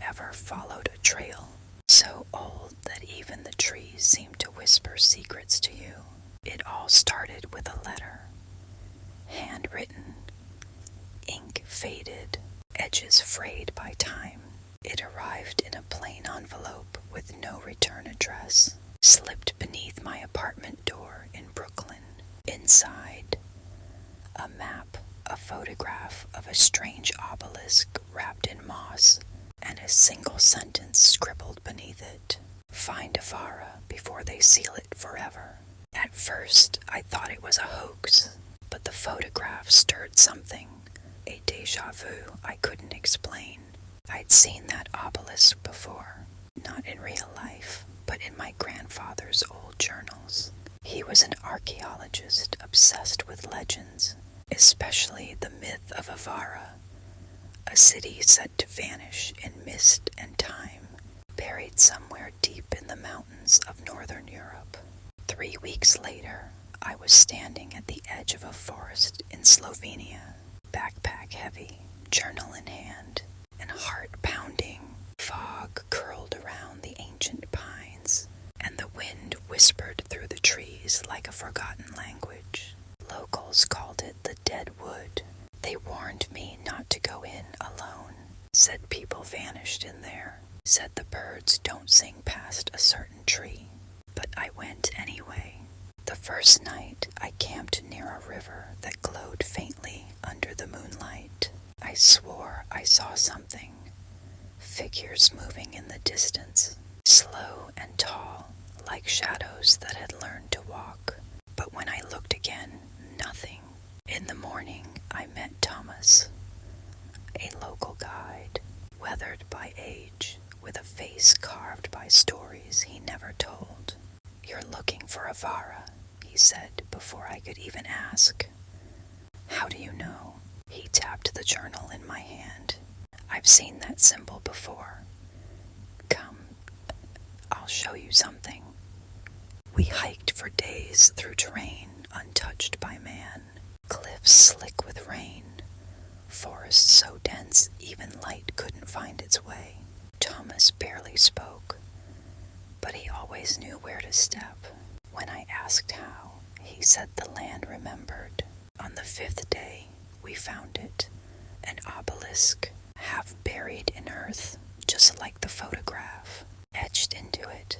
ever followed a trail so old that even the trees seemed to whisper secrets to you. It all started with a letter, handwritten, ink faded, edges frayed by time. It arrived in a plain envelope with no return address, slipped beneath my apartment door in Brooklyn. Inside, a map, a photograph of a strange obelisk wrapped in moss, and a single sentence scribbled beneath it. Find Avara before they seal it forever. At first, I thought it was a hoax, but the photograph stirred something, a déjà vu I couldn't explain. I'd seen that obelisk before, not in real life, but in my grandfather's old journals. He was an archaeologist obsessed with legends, especially the myth of Avara, a city said to vanish in mist and time, buried somewhere deep in the mountains of northern Europe. 3 weeks later, I was standing at the edge of a forest in Slovenia, backpack heavy, journal in hand, and heart pounding. Fog curled around the ancient pines, and the wind whispered through the trees like a forgotten language. Locals called it the Dead Wood. They warned me not to go in alone, said people vanished in there, said the birds don't sing past a certain tree. But I went anyway. The first night, I camped near a river that glowed faintly under the moonlight. I swore I saw something. Figures moving in the distance, slow and tall, like shadows that had learned to walk. But when I looked again, nothing. In the morning, I met Thomas, a local guide, weathered by age, with a face carved by stories he never told. You're looking for Avara, he said before I could even ask. How do you know? He tapped the journal in my hand. I've seen that symbol before. Come, I'll show you something. We hiked for days through terrain untouched by man, cliffs slick with rain, forests so dense even light couldn't find its way. Thomas barely spoke, but he always knew where to step. When I asked how, he said the land remembered. On the 5th day, we found it, an obelisk, half buried in earth, just like the photograph, etched into it,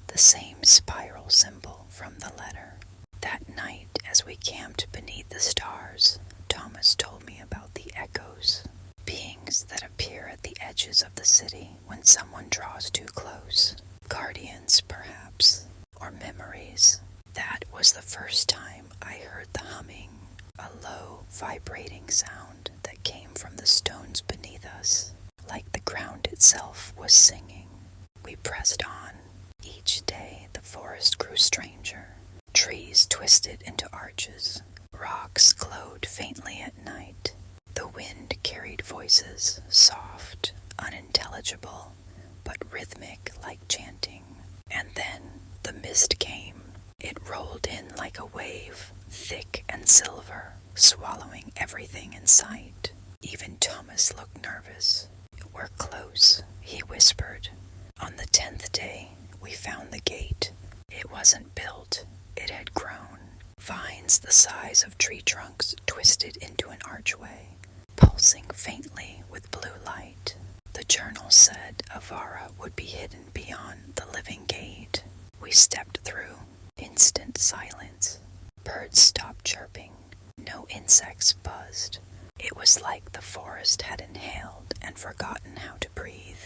the same spiral symbol from the letter. That night, as we camped beneath the stars, Thomas told me about the echoes, beings that appear at the edges of the city when someone draws too close. Guardians, perhaps, or memories. That was the first time I heard the humming, a low, vibrating sound that came from the stones beneath us, like the ground itself was singing. We pressed on. Each day the forest grew stranger. Trees twisted into arches. Rocks glowed faintly at night. The wind carried voices, soft, unintelligible, but rhythmic like chanting. And then the mist came. It rolled in like a wave, thick and silver, swallowing everything in sight. Even Thomas looked nervous. We're close, he whispered. On the 10th day, we found the gate. It wasn't built, it had grown. Vines the size of tree trunks twisted into an archway, pulsing faintly with blue light. The journal said Avara would be hidden beyond the living gate. We stepped through. Instant silence. Birds stopped chirping. No insects buzzed. It was like the forest had inhaled and forgotten how to breathe.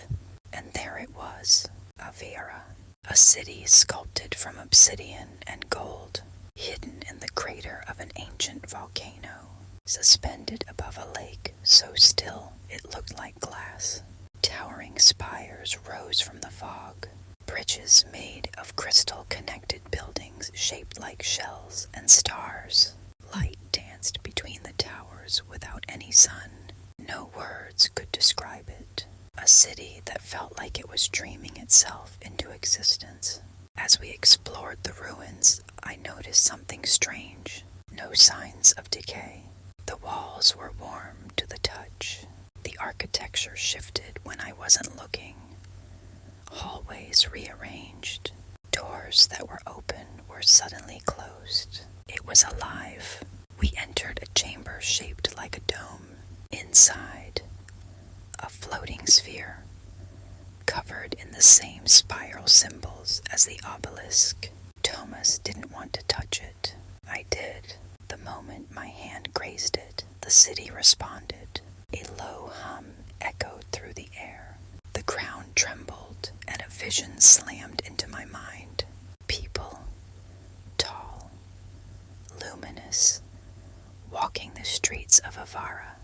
And there it was, Avara, a city sculpted from obsidian and gold, hidden in the crater of an ancient volcano, suspended above a lake so still it looked like glass. Towering spires rose from the fog. Bridges made of crystal-connected buildings shaped like shells and stars. Light danced between the towers without any sun. No words could describe it. A city that felt like it was dreaming itself into existence. As we explored the ruins, I noticed something strange. No signs of decay. The walls were warm to the touch. The architecture shifted when I wasn't looking. Hallways rearranged. Doors that were open were suddenly closed. It was alive. We entered a chamber shaped like a dome. Inside, a floating sphere, covered in the same spiral symbols as the obelisk. Thomas didn't want to touch it. I did. The moment my hand grazed it, the city responded. A low hum echoed through the air. The ground trembled, and a vision slammed into my mind. People, tall, luminous, walking the streets of Avara.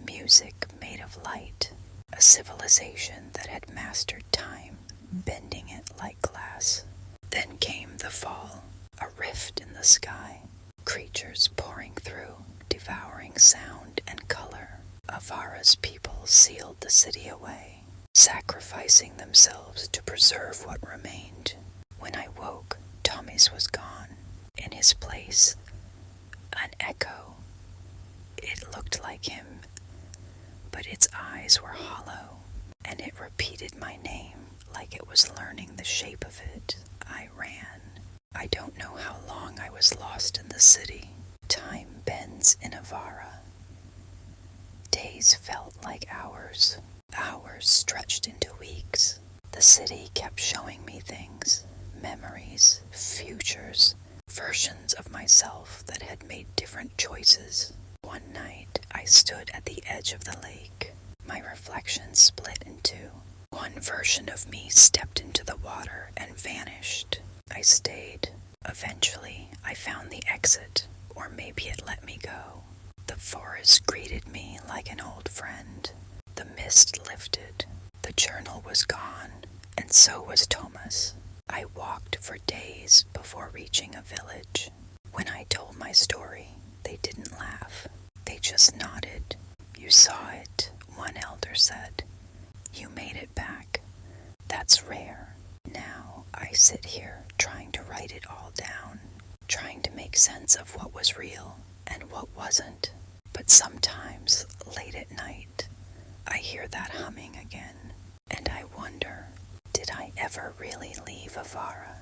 Music made of light, a civilization that had mastered time, bending it like glass. Then came the fall, a rift in the sky, creatures pouring through, devouring sound and color. Avara's people sealed the city away, sacrificing themselves to preserve what remained. When I woke, Tommy's was gone. In his place, an echo. It looked like him, but its eyes were hollow, and it repeated my name like it was learning the shape of it. I ran. I don't know how long I was lost in the city. Time bends in Avara. Days felt like hours. Hours stretched into weeks. The city kept showing me things, memories, futures, versions of myself that had made different choices. One night, I stood at the edge of the lake. My reflection split in two. One version of me stepped into the water and vanished. I stayed. Eventually, I found the exit, or maybe it let me go. The forest greeted me like an old friend. The mist lifted. The journal was gone, and so was Thomas. I walked for days before reaching a village. When I told my story, they didn't laugh. They just nodded. You saw it, one elder said. You made it back. That's rare. Now I sit here trying to write it all down, trying to make sense of what was real and what wasn't. But sometimes, late at night, I hear that humming again, and I wonder, did I ever really leave Avara?